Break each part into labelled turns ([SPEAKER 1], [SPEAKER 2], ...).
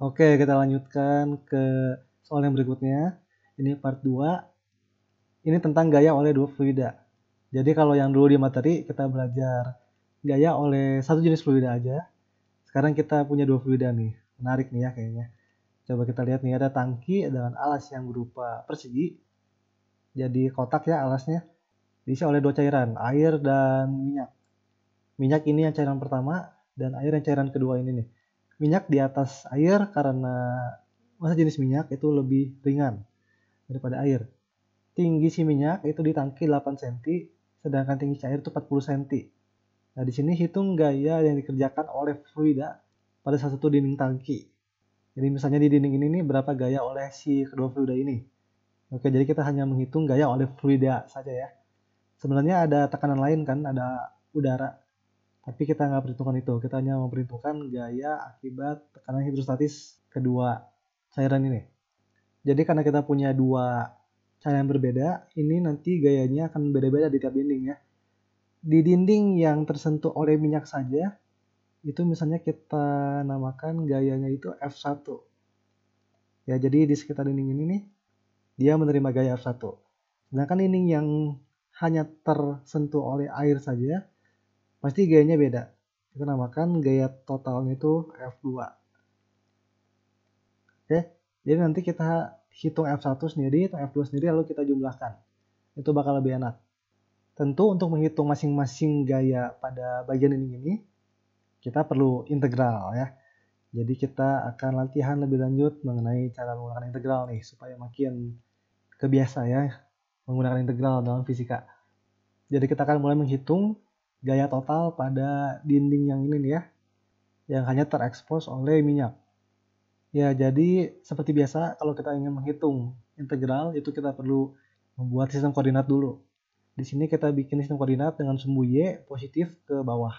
[SPEAKER 1] Oke, kita lanjutkan ke soal yang berikutnya. Ini part 2. Ini tentang gaya oleh dua fluida. Jadi kalau yang dulu di materi kita belajar gaya oleh satu jenis fluida aja. Sekarang kita punya dua fluida nih. Menarik nih ya kayaknya. Coba kita lihat nih, ada tangki dengan alas yang berupa persegi. Jadi kotak ya alasnya. Diisi oleh dua cairan, air dan minyak. Minyak ini yang cairan pertama dan air yang cairan kedua ini nih. Minyak di atas air karena masa jenis minyak itu lebih ringan daripada air. Tinggi si minyak itu di tangki 8 cm, sedangkan tinggi cair itu 40 cm. Nah, di sini hitung gaya yang dikerjakan oleh fluida pada salah satu dinding tangki. Jadi misalnya di dinding ini nih berapa gaya oleh si kedua fluida ini. Oke, jadi kita hanya menghitung gaya oleh fluida saja ya. Sebenarnya ada tekanan lain kan, ada udara. Tapi kita nggak perhitungkan itu, kita hanya memperhitungkan gaya akibat tekanan hidrostatis kedua cairan ini. Jadi karena kita punya dua cairan yang berbeda, ini nanti gayanya akan beda-beda di tiap dinding ya. Di dinding yang tersentuh oleh minyak saja, itu misalnya kita namakan gayanya itu F1. Ya, jadi di sekitar dinding ini nih, dia menerima gaya F1. Sedangkan dinding yang hanya tersentuh oleh air saja, pasti gayanya beda. Kita namakan gaya totalnya itu F2. Oke, jadi nanti kita hitung F1 sendiri, hitung F2 sendiri, lalu kita jumlahkan. Itu bakal lebih enak. Tentu untuk menghitung masing-masing gaya pada bagian ini, kita perlu integral ya. Jadi kita akan latihan lebih lanjut mengenai cara menggunakan integral nih, supaya makin kebiasa ya menggunakan integral dalam fisika. Jadi kita akan mulai menghitung gaya total pada dinding yang ini nih ya, yang hanya terekspos oleh minyak. Ya, jadi seperti biasa kalau kita ingin menghitung integral itu kita perlu membuat sistem koordinat dulu. Di sini kita bikin sistem koordinat dengan sumbu Y positif ke bawah.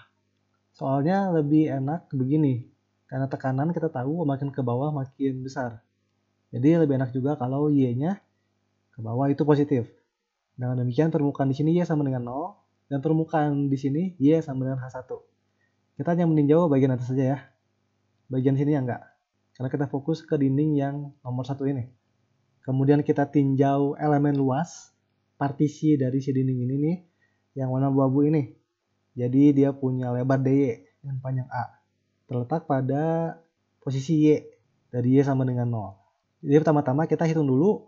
[SPEAKER 1] Soalnya lebih enak begini, karena tekanan kita tahu makin ke bawah makin besar. Jadi lebih enak juga kalau Y-nya ke bawah itu positif. Dengan demikian permukaan di sini Y sama dengan 0 dan permukaan di sini Y sama dengan H1. Kita hanya meninjau bagian atas saja ya. Bagian sini ya enggak. Karena kita fokus ke dinding yang nomor 1 ini. Kemudian kita tinjau elemen luas, partisi dari si dinding ini nih, yang warna abu-abu ini. Jadi dia punya lebar DY dan panjang A. Terletak pada posisi Y, dari Y sama dengan 0. Jadi pertama-tama kita hitung dulu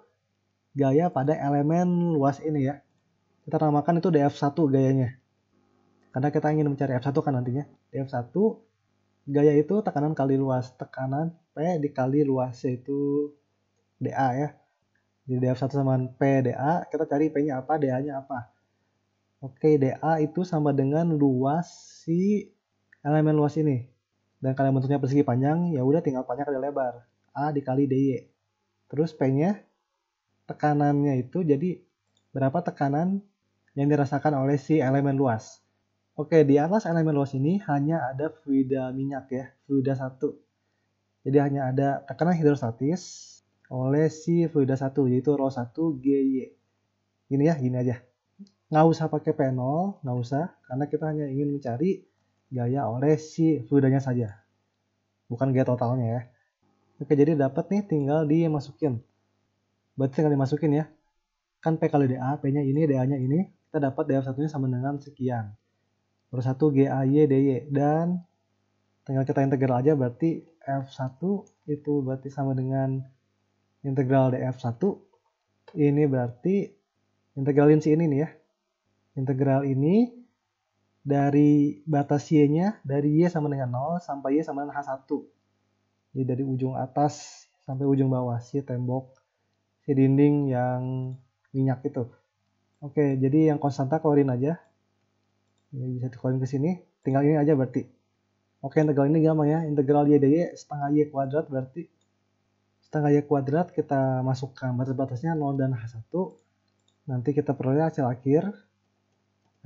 [SPEAKER 1] gaya pada elemen luas ini ya. Kita namakan itu df1 gayanya. Karena kita ingin mencari F1 kan nantinya. df1 gaya itu tekanan kali luas. Tekanan P dikali luas yaitu dA ya. Jadi df1 sama P dA, kita cari P-nya apa, dA-nya apa. Oke, dA itu sama dengan luas si elemen luas ini. Dan kalau bentuknya persegi panjang, ya udah tinggal panjang kali lebar. A dikali dy. Terus P-nya tekanannya itu jadi berapa tekanan yang dirasakan oleh si elemen luas. Oke, di atas elemen luas ini hanya ada fluida minyak ya, fluida 1. Jadi hanya ada tekanan hidrostatis oleh si fluida 1, yaitu ρ1 GY. Gini ya, gini aja. Nggak usah pakai P0, nggak usah, karena kita hanya ingin mencari gaya oleh si fluidanya saja. Bukan gaya totalnya ya. Oke, jadi dapat nih tinggal dimasukin. Berarti tinggal dimasukin ya. Kan P kali dA, P-nya ini, dA-nya ini. Kita dapat df1-nya sama dengan sekian. Terus 1 GAY dy. Dan tinggal kita integral aja, berarti F1 itu berarti sama dengan integral df1. Ini berarti integralin si ini nih ya. Integral ini dari batas Y-nya, dari Y sama dengan 0 sampai Y sama dengan H1. Jadi dari ujung atas sampai ujung bawah si tembok, si dinding yang minyak itu. Oke, jadi yang konstanta keluarin aja. Ini bisa dikeluarin ke sini, tinggal ini aja berarti. Oke, integral ini gampang ya. Integral Y dy setengah Y kuadrat berarti setengah Y kuadrat kita masukkan batas-batasnya 0 dan H1. Nanti kita peroleh hasil akhir.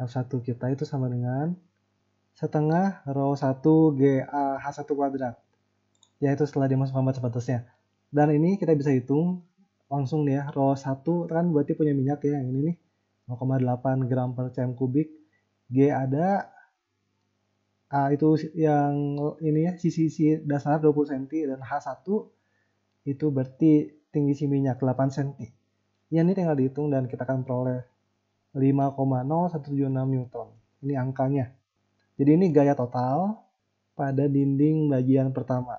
[SPEAKER 1] F1 kita itu sama dengan setengah ρ1 GAH1 kuadrat. Yaitu setelah dimasukkan batas-batasnya. Dan ini kita bisa hitung langsung nih ya. ρ1 kan berarti punya minyak ya, yang ini nih. 0,8 gram per cm kubik. G ada A itu yang ini ya, sisi dasar 20 cm dan H1 itu berarti tinggi si minyak 8 cm. Ya, ini tinggal dihitung dan kita akan peroleh 5,0176 Newton. Ini angkanya. Jadi ini gaya total pada dinding bagian pertama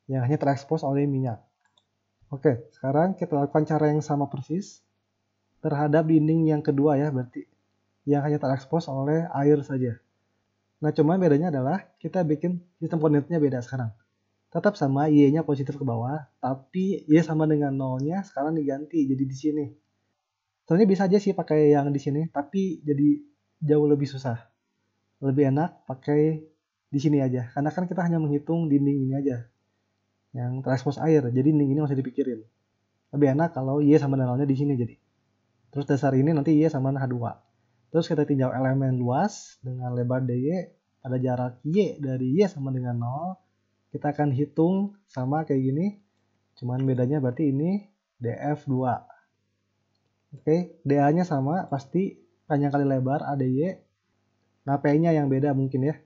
[SPEAKER 1] yang hanya terekspos oleh minyak. Oke, sekarang kita lakukan cara yang sama persis terhadap dinding yang kedua ya, berarti yang hanya terekspos oleh air saja. Nah, cuman bedanya adalah kita bikin sistem koordinatnya beda sekarang. Tetap sama, Y-nya positif ke bawah, tapi Y sama dengan 0-nya sekarang diganti jadi di sini. Sebenarnya bisa aja sih pakai yang di sini, tapi jadi jauh lebih susah. Lebih enak pakai di sini aja, karena kan kita hanya menghitung dinding ini aja yang terekspos air, jadi dinding ini nggak usah dipikirin. Lebih enak kalau Y sama dengan 0-nya di sini jadi. Terus dasar ini nanti Y sama dengan H2. Terus kita tinjau elemen luas dengan lebar dy pada jarak Y dari Y sama dengan 0. Kita akan hitung sama kayak gini. Cuman bedanya berarti ini df2. Oke, dA-nya sama pasti panjang kali lebar ADY. Nah, P-nya yang beda mungkin ya.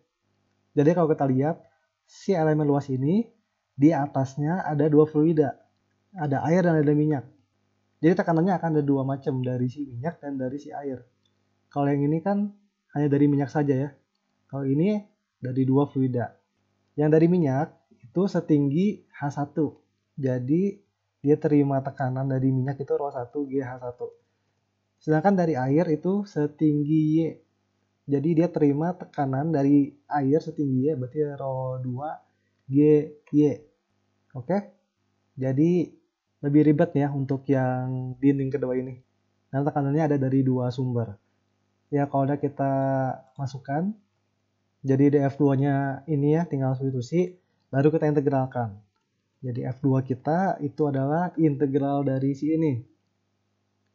[SPEAKER 1] Jadi kalau kita lihat si elemen luas ini di atasnya ada dua fluida. Ada air dan ada minyak. Jadi tekanannya akan ada dua macam, dari si minyak dan dari si air. Kalau yang ini kan hanya dari minyak saja ya. Kalau ini dari dua fluida. Yang dari minyak itu setinggi H1. Jadi dia terima tekanan dari minyak itu ρ1 GH1. Sedangkan dari air itu setinggi Y. Jadi dia terima tekanan dari air setinggi Y, berarti ρ2 GY. Oke? Jadi lebih ribet ya untuk yang dinding kedua ini. Karena tekanannya ada dari dua sumber. Ya, kalau udah kita masukkan, jadi df2-nya ini ya tinggal substitusi, baru kita integralkan. Jadi f2 kita itu adalah integral dari si ini.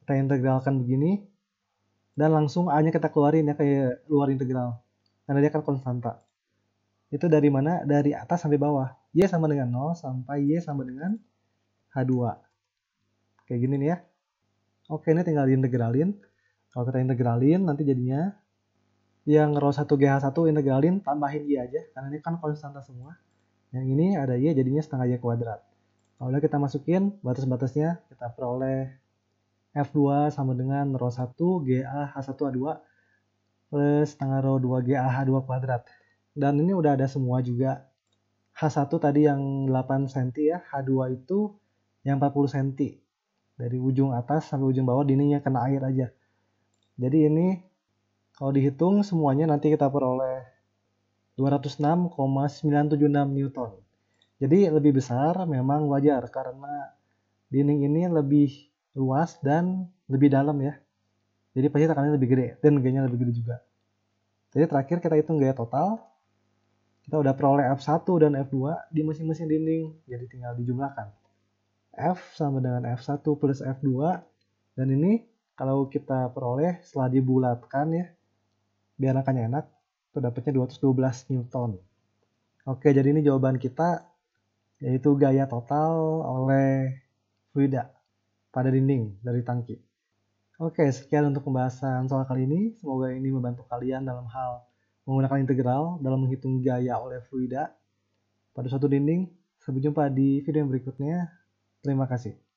[SPEAKER 1] Kita integralkan begini, dan langsung A-nya kita keluarin ya, kayak luar integral. Karena dia kan konstanta. Itu dari mana? Dari atas sampai bawah. Y sama dengan 0 sampai Y sama dengan H2. Kayak gini nih ya. Oke, ini tinggal diintegralin. Kalau kita integralin nanti jadinya yang ρ1 GH1 integralin tambahin Y aja, karena ini kan konstanta semua. Yang ini ada Y jadinya setengah Y kuadrat. Kalau kita masukin batas-batasnya, kita peroleh F2 sama dengan ρ1 GA H1A2 plus setengah ρ2 GA H2 kuadrat. Dan ini udah ada semua juga. H1 tadi yang 8 cm ya, H2 itu yang 40 cm. Dari ujung atas sampai ujung bawah dindingnya kena air aja. Jadi ini kalau dihitung semuanya nanti kita peroleh 206,976 Newton. Jadi lebih besar memang wajar karena dinding ini lebih luas dan lebih dalam ya. Jadi pasti tekanannya lebih gede dan G-nya lebih gede juga. Jadi terakhir kita hitung gaya total. Kita udah peroleh F1 dan F2 di masing-masing dinding. Jadi tinggal dijumlahkan. F sama dengan F1 plus F2. Dan ini kalau kita peroleh setelah dibulatkan ya, biar angkanya enak, itu dapatnya 212 Newton. Oke, jadi ini jawaban kita, yaitu gaya total oleh fluida pada dinding dari tangki. Oke, sekian untuk pembahasan soal kali ini. Semoga ini membantu kalian dalam hal menggunakan integral dalam menghitung gaya oleh fluida pada suatu dinding. Sampai jumpa di video yang berikutnya. Terima kasih.